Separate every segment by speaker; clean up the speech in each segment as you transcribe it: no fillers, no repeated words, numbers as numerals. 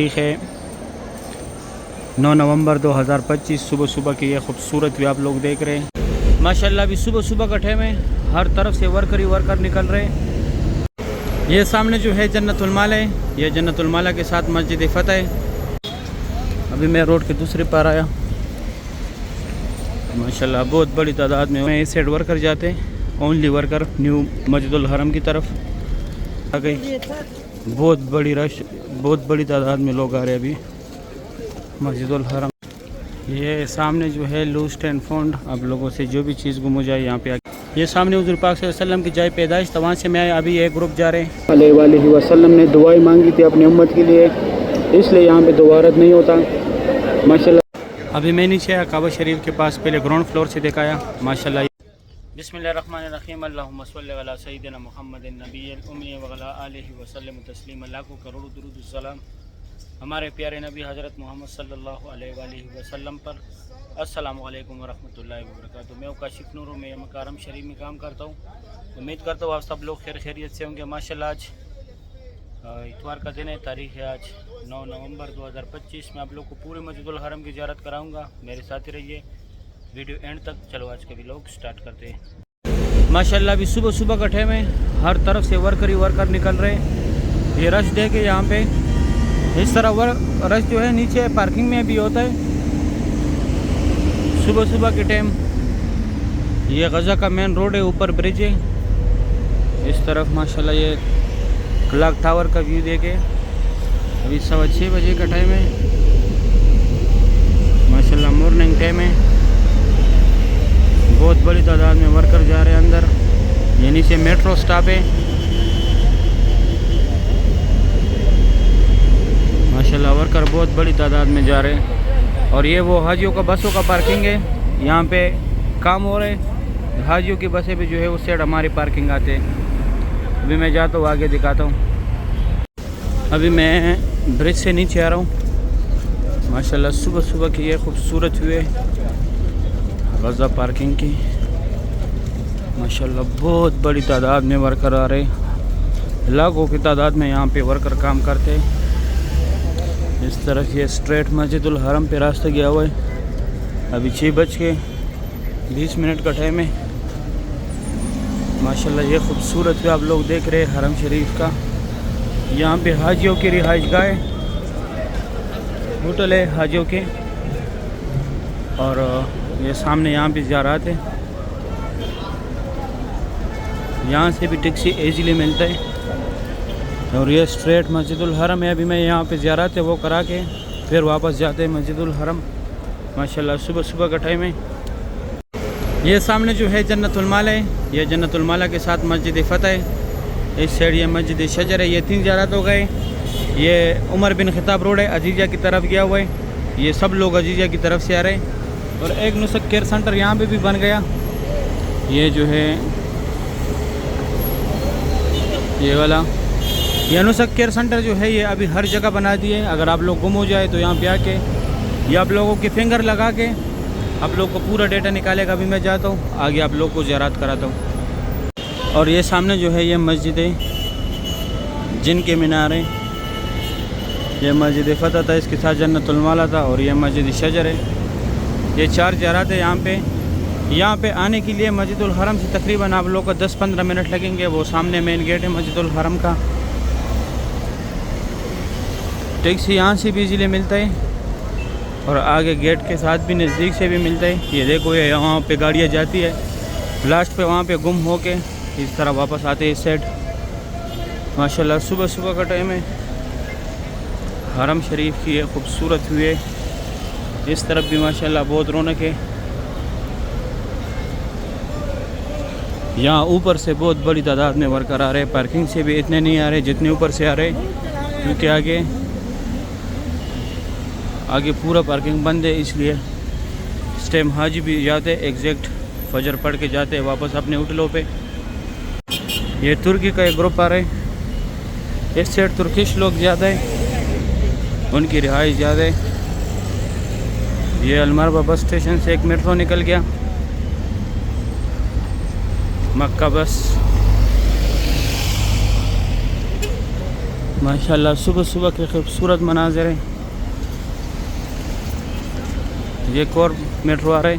Speaker 1: तारीख है 9 नवंबर 2025। सुबह सुबह की ये खूबसूरत भी आप लोग देख रहे हैं। माशाल्लाह अभी सुबह सुबह का टाइम है, हर तरफ से वर्कर ही वर्कर निकल रहे हैं। ये सामने जो है जन्नतुल माला है, ये जन्नतुल माला के साथ मस्जिद फ़तह है। अभी मैं रोड के दूसरे पार आया। माशाल्लाह बहुत बड़ी तादाद में इस साइड वर्कर जाते हैं, ओनली वर्कर न्यू मस्जिदुल हरम की तरफ आ गई। बहुत बड़ी रश, बहुत बड़ी तादाद में लोग आ रहे हैं अभी मस्जिदुल हरम। ये सामने जो है लूस्ट एंड फाउंड, आप लोगों से जो भी चीज़ गुम हो जाए यहाँ पे आके। ये सामने हुज़ूर पाक सल्लल्लाहु अलैहि वसल्लम की जाए पैदाइश, तो वहाँ से मैं अभी एक ग्रुप जा रहे हैं। अलैहि वसल्लम ने दुआएं मांगी थी अपनी उम्मत के लिए, इसलिए यहाँ पे दोबारा नहीं होता माशाल्लाह। अभी मैं नीचे आया काबा शरीफ के पास, पहले ग्राउंड फ्लोर से दिखाया माशाल्लाह। बिस्मिल्लाहिर्रहमानिर्रहीम, अल्लाहुम्मा सल्लि अला सय्यिदिना मुहम्मदिन नबिय्यिल उम्मी व अला आलिहि व सल्लम तस्लीमा। लाखों करोड़ों दुरूद व सलाम हमारे प्यारे नबी हज़रत मोहम्मद सल्लल्लाहु अलैहि वसल्लम पर। अस्सलामु अलैकुम व रहमतुल्लाहि व बरकातुहू। मैं काशिफ नूर, मैं मकारम शरीफ में काम करता हूँ। उम्मीद करता हूँ आप सब लोग खैर खैरियत से होंगे। माशाल्लाह आज इतवार का दिन है, तारीख़ है आज 9 नवंबर 2025। मैं आप लोग को पूरे मस्जिदुल हरम की ज़ियारत कराऊँगा, मेरे साथ ही रहिए वीडियो एंड तक। चलो आज के व्लॉग स्टार्ट करते हैं। माशाल्लाह अभी सुबह सुबह का टाइम है, हर तरफ से वर्कर ही वर्कर निकल रहे हैं। ये रश देखे यहाँ पे, इस तरह रश जो है नीचे पार्किंग में भी होता है सुबह सुबह के टाइम। ये गज़ा का मेन रोड है, ऊपर ब्रिज है इस तरफ। माशाल्लाह ये क्लॉक टावर का व्यू देखे। अभी 6:15 बजे का टाइम है, माशाल्लाह मॉर्निंग टाइम है। बहुत बड़ी तादाद में वर्कर जा रहे हैं अंदर। ये नीचे मेट्रो स्टॉप है माशाल्लाह, वर्कर बहुत बड़ी तादाद में जा रहे हैं। और ये वो हाजियों का बसों का पार्किंग है, यहाँ पे काम हो रहे हैं। हाजियों की बसें भी जो है उस साइड हमारी पार्किंग आते हैं। अभी मैं जाता हूँ, आगे दिखाता हूँ। अभी मैं ब्रिज से नीचे आ रहा हूँ। माशाल्लाह सुबह सुबह की ये खूबसूरत व्यू है गज़ा पार्किंग की। माशाल्लाह बहुत बड़ी तादाद में वर्कर आ रहे हैं, लाखों की तादाद में यहाँ पे वर्कर काम करते हैं। इस तरफ ये स्ट्रेट मस्जिदुल हरम पे रास्ता गया हुआ है। अभी 6:20 का टाइम है। माशाल्लाह ये खूबसूरत भी आप लोग देख रहे हैं हरम शरीफ का। यहाँ पे हाजियों की रिहाइशगाह है, होटल है हाजियों के। और ये सामने यहाँ पे ज़ियारत है, यहाँ से भी टैक्सी इजीली मिलता है। और ये स्ट्रेट मस्जिदुल हरम है। अभी मैं यहाँ पे ज़ियारत है वो करा के फिर वापस जाते हैं मस्जिदुल हरम। माशाल्लाह सुबह सुबह का टाइम है। ये सामने जो है जन्नतुल माला है, ये जन्नतुल माला के साथ मस्जिद फ़तह है। इस साइड ये मस्जिद शजर है। ये 3 ज़ियारत हो गए। ये उमर बिन खिताब रोड है, अजीज़ा की तरफ गया हुआ है। ये सब लोग अजीज़ा की तरफ से आ रहे हैं। और एक नुसक केयर सेंटर यहाँ पे भी बन गया। ये जो है ये वाला ये नुसक केयर सेंटर जो है ये अभी हर जगह बना दिए। अगर आप लोग गुम हो जाए तो यहाँ पे आके ये आप लोगों के फिंगर लगा के आप लोग को पूरा डेटा निकालेगा। अभी मैं जाता हूँ आगे, आप लोग को ज़ियारत कराता हूँ। और ये सामने जो है ये मस्जिद है जिनके मीनारे, ये मस्जिद फ़तह था, इसके साथ जन्नतुल माला था। और ये मस्जिद शजर है। ये 4 ज़ियारत है यहाँ पे। यहाँ पे आने के लिए मस्जिदुल हरम से तकरीबन आप लोग को 10-15 मिनट लगेंगे। वो सामने मेन गेट है मस्जिदुल हरम का। टैक्सी यहाँ से भी इजीली मिलता है और आगे गेट के साथ भी नज़दीक से भी मिलता है। ये देखो ये यहाँ पे गाड़ियाँ जाती है, लास्ट पे वहाँ पे गुम हो के इस तरह वापस आते हैं इस साइड। माशाल्लाह सुबह सुबह का टाइम है। हरम शरीफ की ये खूबसूरत हुई है। इस तरफ भी माशाल्लाह बहुत रौनक है। यहाँ ऊपर से बहुत बड़ी तादाद में वर्कर आ रहे हैं, पार्किंग से भी इतने नहीं आ रहे जितने ऊपर से आ रहे, क्योंकि आगे पूरा पार्किंग बंद है। इसलिए इस टाइम हाजी भी जाते एग्जैक्ट फजर पढ़ के जाते हैं वापस अपने होटलों पे। ये तुर्की का एक ग्रुप आ रहा है। इस साइड तुर्किश लोग ज़्यादा है, उनकी रिहाइश ज़्यादा है। ये अलमरबा बस स्टेशन से एक मेट्रो निकल गया, मक्का बस। माशाल्लाह सुबह सुबह के खूबसूरत मनाज़र हैं। ये एक और मेट्रो आ रहा है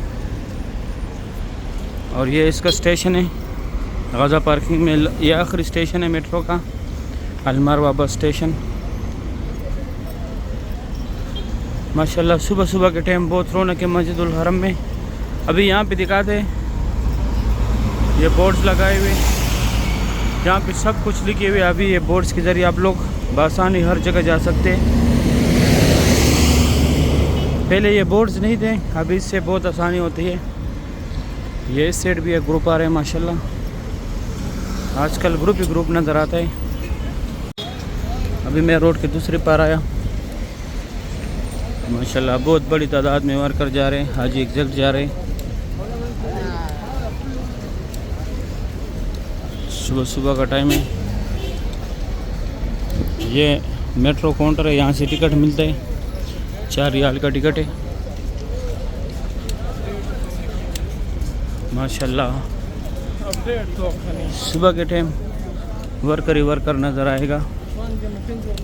Speaker 1: और ये इसका स्टेशन है गाज़ा पार्किंग में। ये आखिरी स्टेशन है मेट्रो का, अलमरवा बस स्टेशन। माशाल्लाह सुबह सुबह के टाइम बहुत रौनक है मस्जिदुल हरम में। अभी यहाँ पे दिखाते ये बोर्ड्स लगाए हुए, यहाँ पे सब कुछ लिखे हुए। अभी ये बोर्ड्स के ज़रिए आप लोग बआसानी हर जगह जा सकते हैं। पहले ये बोर्ड्स नहीं थे, अभी इससे बहुत आसानी होती है। ये इस साइड भी एक ग्रुप आ रहे हैं माशाल्लाह, आजकल ग्रुप ही ग्रुप नज़र आता है। अभी मैं रोड के दूसरे पार आया। माशाल्लाह बहुत बड़ी तादाद में वर्कर जा रहे हैं, हाजी एग्जैक्ट जा रहे हैं। सुबह सुबह का टाइम है। ये मेट्रो काउंटर है, यहाँ से टिकट मिलता है, 4 रियाल का टिकट है। माशाल्लाह सुबह के टाइम वर्कर ही वर्कर नज़र आएगा,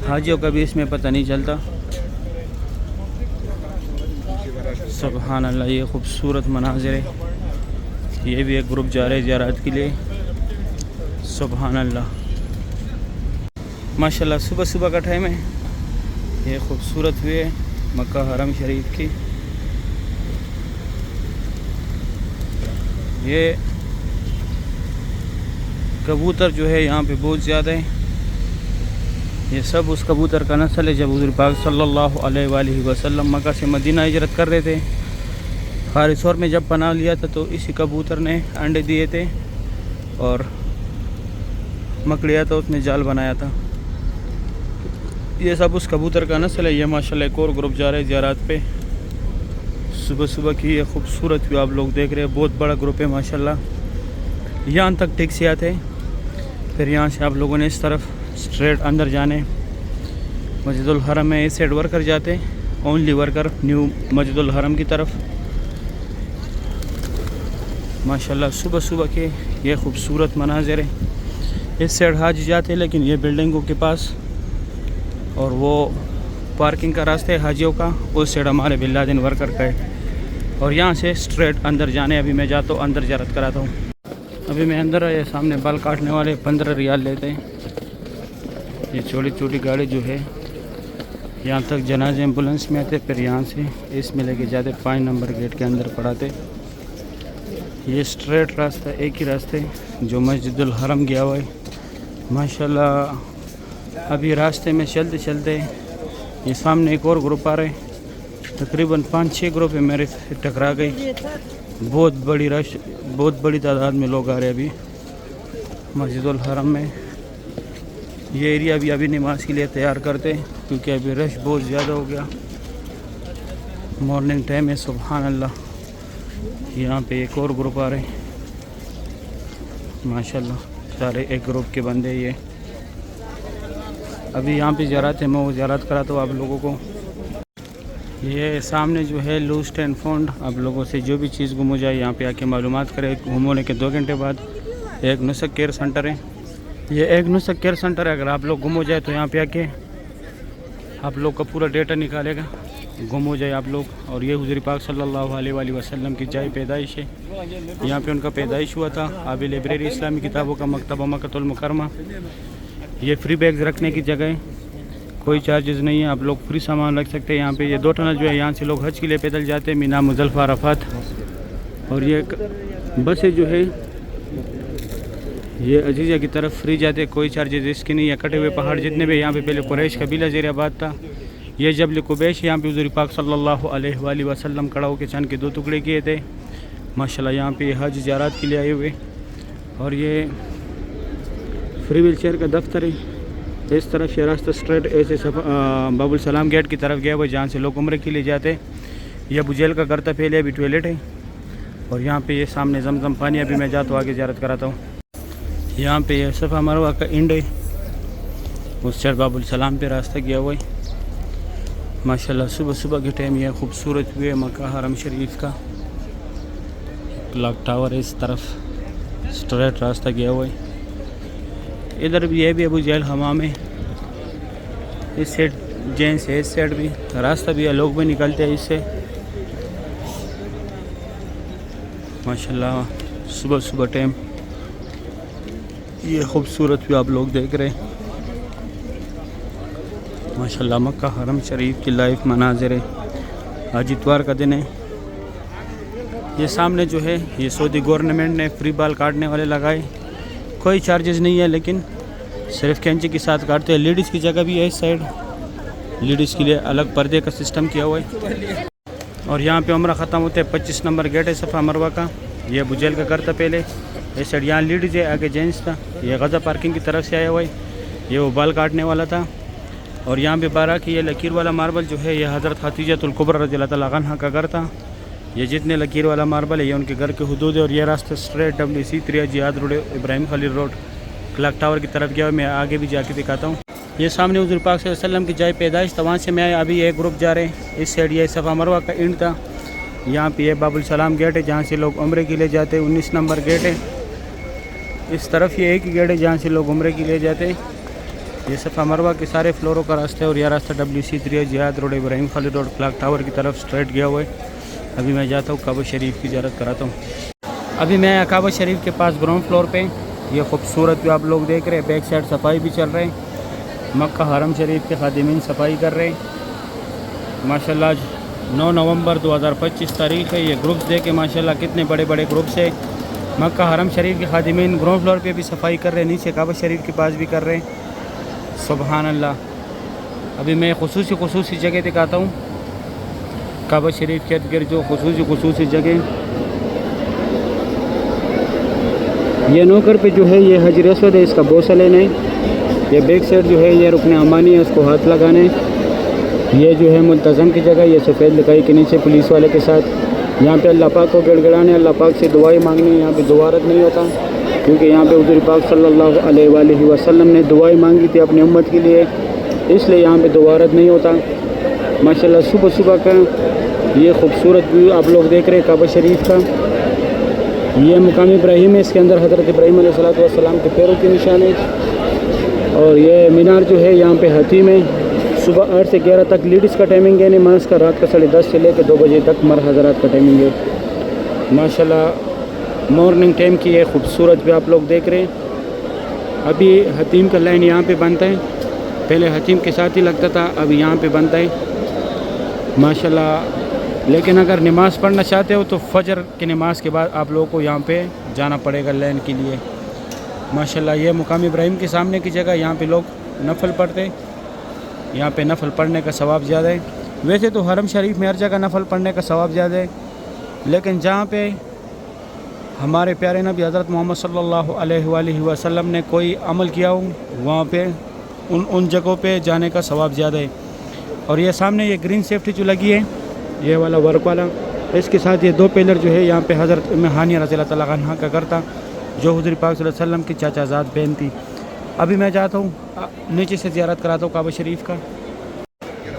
Speaker 1: हाजियों का भी इसमें पता नहीं चलता। सुभान अल्लाह, ये खूबसूरत मनाज़िर है। ये भी एक ग्रुप जा रहे हैं ज़ियारत के लिए। सुभान अल्लाह माशाल्लाह सुबह सुबह का टाइम है। ये खूबसूरत व्यू है मक्का हरम शरीफ की। ये कबूतर जो है यहाँ पे बहुत ज़्यादा है। ये सब उस कबूतर का नस्ल है जब हुज़ूर पाक सल्लल्लाहु अलैहि वसल्लम मक्का से मदीना हिजरत कर रहे थे। हारिसौर में जब पनाह लिया था तो इसी कबूतर ने अंडे दिए थे और मकड़िया तो उसने जाल बनाया था। ये सब उस कबूतर का नस्ल है। ये माशाल्लाह एक और ग्रुप जा रहे हैं ज़ियारत पे। सुबह सुबह की ये खूबसूरत व्यू आप लोग देख रहे हैं, बहुत बड़ा ग्रुप है माशाल्लाह। यहाँ तक टैक्सी आते हैं, फिर यहाँ से आप लोगों ने इस तरफ स्ट्रेट अंदर जाने मस्जिदुल हरम में। इस साइड वर्कर जाते हैं, ओनली वर्कर न्यू मस्जिदुल हरम की तरफ। माशाल्लाह सुबह सुबह के ये खूबसूरत मनाज़िर है। इस साइड हाजी जाते हैं लेकिन ये बिल्डिंगों के पास, और वो पार्किंग का रास्ता है हाजियों का, उस साइड हमारे बिन लादेन वर्कर का है। और यहाँ से स्ट्रेट अंदर जाने अभी मैं जाता हूँ, अंदर ज़ियारत कराता हूँ। अभी मैं अंदर आया, सामने बाल काटने वाले 15 रियाल लेते हैं। ये छोटी छोटी गाड़ी जो है यहाँ तक जनाजे एम्बुलेंस में आते, फिर यहाँ से इसमें लेके जाते 5 नंबर गेट के अंदर पड़ाते। ये स्ट्रेट रास्ता, एक ही रास्ते जो मस्जिदुल हरम गया हुआ है माशाल्लाह। अभी रास्ते में चलते चलते ये सामने एक और ग्रुप आ रहे हैं, तकरीबन 5-6 ग्रुप है मेरे से टकरा गई। बहुत बड़ी रश, बहुत बड़ी तादाद में लोग आ रहे हैं अभी मस्जिदुल हरम में। ये एरिया भी अभी नमाज के लिए तैयार करते हैं क्योंकि अभी रश बहुत ज़्यादा हो गया। मॉर्निंग टाइम है। सुभान अल्लाह, यहाँ पे एक और ग्रुप आ रहे हैं माशाल्लाह, सारे एक ग्रुप के बंदे। ये अभी यहाँ पे ज़ियारत है, मैं वो ज़ियारत कराता हूँ आप लोगों को। ये सामने जो है लूस्ट एंड फाउंड, आप लोगों से जो भी चीज़ गुम हो जाए यहाँ पे आके मालूमात करें। गुम होने के 2 घंटे बाद एक नुस्ख केयर सेंटर है। ये एक नुस्ख केयर सेंटर है, अगर आप लोग गुम हो जाए तो यहाँ पे आके आप लोग का पूरा डेटा निकालेगा, गुम हो जाए आप लोग। और ये हुज़ूर पाक सल्लल्लाहु अलैहि वसल्लम की जाए पैदाइश है, यहाँ पे उनका पैदाइश हुआ था। आबी लाइब्रेरी इस्लामी किताबों का मकतबा मक्कतुल मुकर्रमा। ये फ्री बैग्स रखने की जगह है, कोई चार्जेस नहीं है, आप लोग फ्री सामान रख सकते हैं यहाँ पे। ये 2 टनल जो है यहाँ से लोग हज के लिए पैदल जाते हैं, मीना मुज़दलिफ़ा अरफ़ात। और ये बसें जो है ये अजीज़ा की तरफ फ्री जाते, कोई चार्जेस इसके नहीं है। कटे हुए पहाड़ जितने भी यहाँ पे पहले कुरैश कबीला ज़ेर-ए-आबाद था। ये जबल कुबैश, यहाँ पे हुज़ूर पाक सल्लल्लाहु अलैहि वसल्लम कड़ा होकर चांद के 2 टुकड़े किए थे माशाल्लाह। यहाँ पे हज ज़ियारत के लिए आए हुए। और ये फ्री व्हील चेयर का दफ्तर है। इस तरफ ये रास्ता स्ट्रेट ऐसे बाबुल सलाम गेट की तरफ गया हुआ जहाँ से लोग उम्रे के लिए जाते। यह अबू जहल का घर था पहले, अभी टॉयलेट है। और यहाँ पे ये सामने जमजम पानी, अभी मैं जाता हूँ आगे ज़ियारत कराता हूँ। यहाँ पे ये सफ़ा मरवा का इंड है, उस साइड बाबुल सलाम पे रास्ता गया हुआ है माशाल्लाह। सुबह सुबह के टाइम यह खूबसूरत व्यू है मक्का हरम शरीफ का। क्लॉक टावर है इस तरफ, स्ट्रेट रास्ता गया हुआ है। इधर भी ये भी अबू जहल हमाम है, इस साइड जेंट्स है, इस साइड भी रास्ता भी है, लोग भी निकलते हैं इससे माशाल्लाह। सुबह सुबह टाइम ये खूबसूरत भी आप लोग देख रहे हैं माशाल्लाह। मक्का हरम शरीफ की लाइव मनाज़िर है। आज इतवार का दिन है। ये सामने जो है ये सऊदी गवर्नमेंट ने फ्री बाल काटने वाले लगाए, कोई चार्जेस नहीं है, लेकिन सिर्फ कैंची के साथ काटते हैं। लेडीज़ की जगह भी है इस साइड, लेडीज़ के लिए अलग पर्दे का सिस्टम किया हुआ है। और यहाँ पे उम्रा ख़त्म होते हैं 25 नंबर गेट है सफ़ा मरवा का। ये बुझेल का घर था पहले, इस साइड यहाँ लेडीज़ है, आगे जेंट्स था। ये गज़ा पार्किंग की तरफ से आया हुआ है, ये वो बाल काटने वाला था। और यहाँ पे 12 की ये लकीर वाला मार्बल जो है ये हज़रत खदीजतुल कुबरा रज़ियल्लाहु तआला अन्हा का घर था। ये जितने लकीर वाला मार्बल है ये उनके घर के हुदूद है। और ये रास्ता straight WC 3 Ziad road, Ibrahim Khalil road, clock tower की तरफ गया। मैं आगे भी जाके दिखाता हूँ। ये सामने हुज़ूर पाक सल्लल्लाहु अलैहि वसल्लम की जाए पैदाइश था, वहाँ से मैं अभी एक ग्रुप जा रहे हैं। इस साइड ये सफ़ा मरवा का इंड था। यहाँ पे ये बाबुल सलाम गेट है जहाँ से लोग उम्रे के लिए जाते हैं। 19 नंबर गेट है। इस तरफ ये एक ही गेट है जहाँ से लोग उम्रे के लिए जाते हैं। ये सफ़ा मरवा के सारे फ्लोरों का रास्ता है। और यह रास्ता WC 3 Ziad road, Ibrahim Khalil road, clock tower की तरफ स्ट्रेट गया हुआ है। अभी मैं जाता हूँ काबा शरीफ की ज़ियारत कराता हूँ। अभी मैं काबा शरीफ के पास ग्राउंड फ्लोर पे, ये खूबसूरत भी आप लोग देख रहे हैं। बैक साइड सफाई भी चल रहे हैं। मक्का हरम शरीफ के खादिमीन सफाई कर रहे हैं माशाल्लाह। 9 नवंबर 2025 तारीख़ है। ये ग्रुप्स देखे माशाल्लाह कितने बड़े बड़े ग्रुप्स है। मक्का हरम शरीफ के खादिमीन ग्राउंड फ्लोर पे भी सफाई कर रहे हैं, नीचे काबा शरीफ के पास भी कर रहे हैं। सुबहान अल्लाह। अभी मैं खुसूसी जगह दिखाता हूँ काबा शरीफ के इर्द गिर्द, जो खुसूसी जगह। ये नौकर पे जो है ये हजर असवद है, इसका बोसा लेना है। ये बैक साइड जो है ये रुकने अमानी है, उसको हाथ लगाना है। ये जो है मुल्तज़म की जगह, ये सफ़ेद लिखाई के नीचे पुलिस वाले के साथ। यहाँ पे अल्लाह पाक को गिड़गिड़ाने, अल्लाह पाक से दुआएं मांगनी है। यहाँ पे दुआ रद्द नहीं होता, क्योंकि यहाँ पे हुज़ूर पाक सल्लल्लाहु अलैहि वसल्लम ने दुआएं मांगी थी अपनी उम्मत के लिए, इसलिए यहाँ पे दुआ रद्द नहीं होता माशाल्लाह। सुबह सुबह का ये खूबसूरत व्यू आप लोग देख रहे हैं काबा शरीफ का। ये मुकाम इब्राहिम है, इसके अंदर हज़रत इब्राहिम अलैहिस्सलाम के पैरों के निशान है। और ये मीनार जो है यहाँ पे हतीम है। सुबह 8 से 11 तक लेडीज़ का टाइमिंग है, नमाज का रात का 10:30 से लेकर 2 बजे तक मर्द हज़रात का टाइमिंग है माशाल्लाह। मॉर्निंग टाइम की ये खूबसूरत भी आप लोग देख रहे हैं। अभी हतीम का लाइन यहाँ पे बनता है, पहले हतीम के साथ ही लगता था, अभी यहाँ पे बनता है माशाल्लाह। लेकिन अगर नमाज़ पढ़ना चाहते हो तो फजर की नमाज के बाद आप लोगों को यहाँ पे जाना पड़ेगा लाइन के लिए माशाल्लाह। ये मुकाम इब्राहिम के सामने की जगह, यहाँ पे लोग नफल पढ़ते, यहाँ पे नफल पढ़ने का सवाब ज़्यादा है। वैसे तो हरम शरीफ में हर जगह नफल पढ़ने का सवाब ज़्यादा है, लेकिन जहाँ पे हमारे प्यारे नबी हज़रत मोहम्मद सल्लल्लाहु अलैहि वसल्लम ने कोई अमल किया हो, वहाँ पे उन जगहों पे जाने का सवाब ज़्यादा है। और ये सामने ये ग्रीन सेफ्टी जो लगी है, ये वाला वर्क वाला, इसके साथ ये 2 पिलर जो है यहाँ पे हज़रत उम्मे हानिया रज़ियल्लाहु तआला अन्हा का घर था, जो हुज़ूर पाक सल्लल्लाहु अलैहि वसल्लम की चाचाज़ाद बहन थी। अभी मैं जाता हूँ नीचे से ज़ियारत कराता हूँ काबा शरीफ का।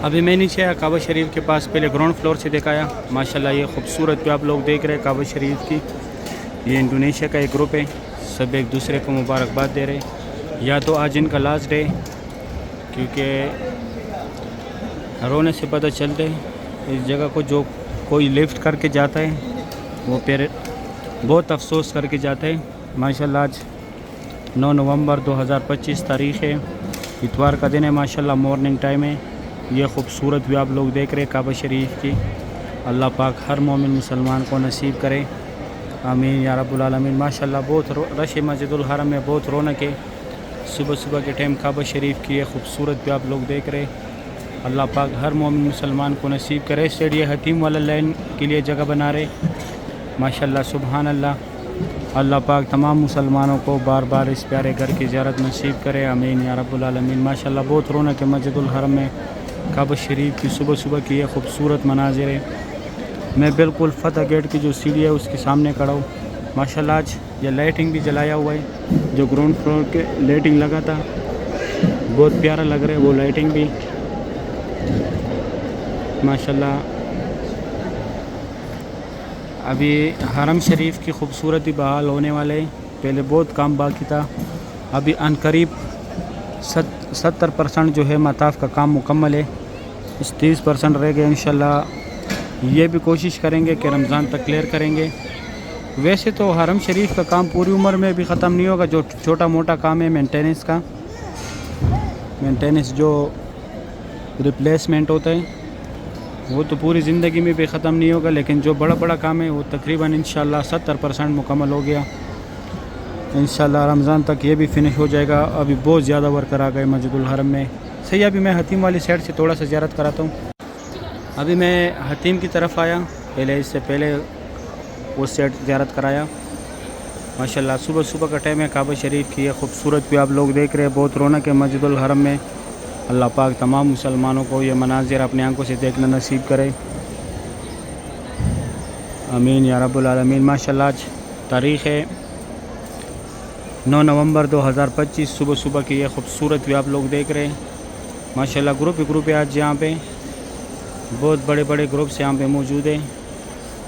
Speaker 1: अभी मैं नीचे आया काबा शरीफ के पास, पहले ग्राउंड फ्लोर से दिखाया माशाल्लाह। ये खूबसूरत भी आप लोग देख रहे हैं काबा शरीफ की। ये इंडोनेशिया का एक ग्रुप है, सब एक दूसरे को मुबारकबाद दे रहे हैं। या तो आज इनका लास्ट डे, क्योंकि रोने से पता चलते इस जगह को जो कोई लिफ्ट करके जाता है वो फिर बहुत अफसोस करके जाता है माशाल्लाह। आज 9 नवंबर 2025 तारीख़ है, इतवार का दिन है माशाल्लाह। मॉर्निंग टाइम है। ये खूबसूरत भी आप लोग देख रहे हैं काबा शरीफ की। अल्लाह पाक हर मोमिन मुसलमान को नसीब करे, आमीन या रब्बुल आलमीन। माशाल्लाह बहुत रश मस्जिदुल हरम में, बहुत रौनक है सुबह सुबह के टाइम काबा शरीफ की। ये खूबसूरत भी आप लोग देख रहे हैं। अल्लाह पाक हर मोमिन मुसलमान को नसीब करे। इस साइड ये हतीम वाला लाइन के लिए जगह बना रहे माशाल्लाह। सुबहान अल्लाह। अल्लाह पाक तमाम मुसलमानों को बार बार इस प्यारे घर की ज़ियारत नसीब करे, आमीन या रब्बुल आलमीन। माशाल्लाह बहुत रौनक है मस्जिदुल हरम में काबा शरीफ की। सुबह सुबह की ये खूबसूरत मनाजिर है। मैं बिल्कुल फतह गेट की जो सीढ़ी है उसके सामने खड़ा हूँ माशाल्लाह। आज ये लाइटिंग भी जलाया हुआ है, जो ग्राउंड फ्लोर के लाइटिंग लगा था, बहुत प्यारा लग रहा है वो लाइटिंग भी माशाल्लाह। अभी हरम शरीफ की खूबसूरती बहाल होने वाले, पहले बहुत काम बाकी था, अभी अनकरीब 70% जो है मताफ़ का काम मुकम्मल है, इस 30% रह गए। इंशाल्लाह ये भी कोशिश करेंगे कि रमज़ान तक क्लियर करेंगे। वैसे तो हरम शरीफ का काम पूरी उम्र में भी ख़त्म नहीं होगा, जो छोटा मोटा काम है मेंटेनेंस का, मेंटेनेंस जो रिप्लेसमेंट होता है वो तो पूरी ज़िंदगी में भी ख़त्म नहीं होगा, लेकिन जो बड़ा बड़ा काम है वो तकरीबन इंशाल्लाह 70% मुकम्मल हो गया। इंशाल्लाह रमज़ान तक ये भी फिनिश हो जाएगा। अभी बहुत ज़्यादा वर्कर आ गए मस्जिदुल हरम में। सही, अभी मैं हतीम वाली साइड से थोड़ा सा ज़ियारत कराता हूँ। अभी मैं हतीम की तरफ आया, पहले इससे पहले उस साइड ज़ियारत कराया। माशाल्लाह सुबह सुबह का टाइम है, काबा शरीफ की ये खूबसूरत भी आप लोग देख रहे हैं, बहुत रौनक है मस्जिदुल हरम में। अल्लाह पाक तमाम मुसलमानों को ये मनाज़िर अपनी आंखों से देखना नसीब करे, आमीन या रब्बुल आलमीन। माशाल्लाह आज तारीख़ है 9 नवंबर 2025, सुबह सुबह की ये खूबसूरत भी आप लोग देख रहे हैं। माशाल्लाह ग्रुप है आज यहाँ पे, बहुत बड़े बड़े ग्रुप्स यहाँ पे मौजूद है।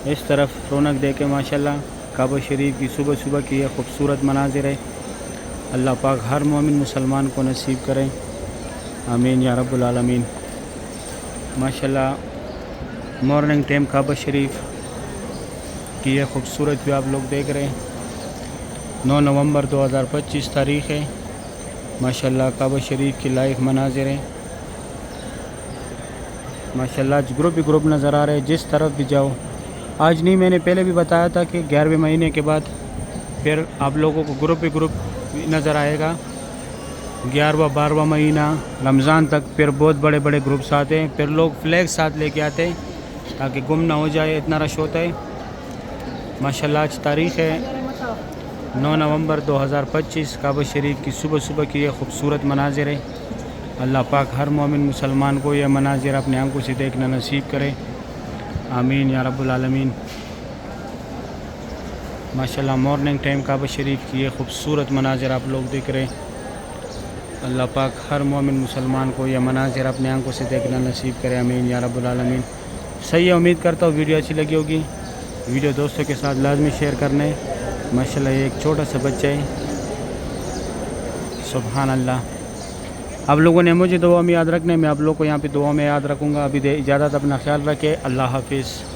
Speaker 1: इस तरफ रौनक देखे माशाल्लाह काबा शरीफ की सुबह सुबह की ये खूबसूरत मनाज़िर है। अल्लाह पाक हर मोमिन मुसलमान को नसीब करें, आमीन या रब्बुल आलमीन। माशाल्लाह मॉर्निंग टाइम काबा शरीफ की ये खूबसूरत भी आप लोग देख रहे हैं। 9 नवंबर 2025 तारीख़ है। माशाल्लाह काबा शरीफ की लाइव मनाज़िर है। माशाल्लाह ग्रुप नज़र आ रहे हैं, जिस तरफ भी जाओ। आज नहीं, मैंने पहले भी बताया था कि 11वें महीने के बाद फिर आप लोगों को ग्रुप नज़र आएगा। 11वां 12वां महीना रमज़ान तक फिर बहुत बड़े बड़े ग्रुप्स आते हैं, फिर लोग फ्लैग साथ लेके आते हैं ताकि गुम ना हो जाए, इतना रश होता है। माशाल्लाह आज तारीख़ है 9 नवंबर 2025, काबा शरीफ की सुबह सुबह की ये खूबसूरत मनाज़िर है। अल्लाह पाक हर मोमिन मुसलमान को यह मनाज़िर अपनी आंखों से देखना नसीब करे, आमीन या रब्बुल आलमीन। माशाल्लाह मॉर्निंग टाइम काबा शरीफ की ये खूबसूरत मनाज़िर आप लोग देख रहे हैं। अल्लाह पाक हर मोमिन मुसलमान को यह मनाज़िर अपनी आंखों से देखना नसीब करे, आमीन या रब्बुल आलमीन। सही है, उम्मीद करता हूँ वीडियो अच्छी लगी होगी। वीडियो दोस्तों के साथ लाजमी शेयर करने। माशाल्लाह ये एक छोटा सा बच्चा है, सुभान अल्लाह। आप लोगों ने मुझे दुआ में याद रखना है, मैं आप लोगों को यहाँ पे दुआ में याद रखूँगा। अभी इजाज़त, अपना ख्याल रखें, अल्लाह हाफिज़।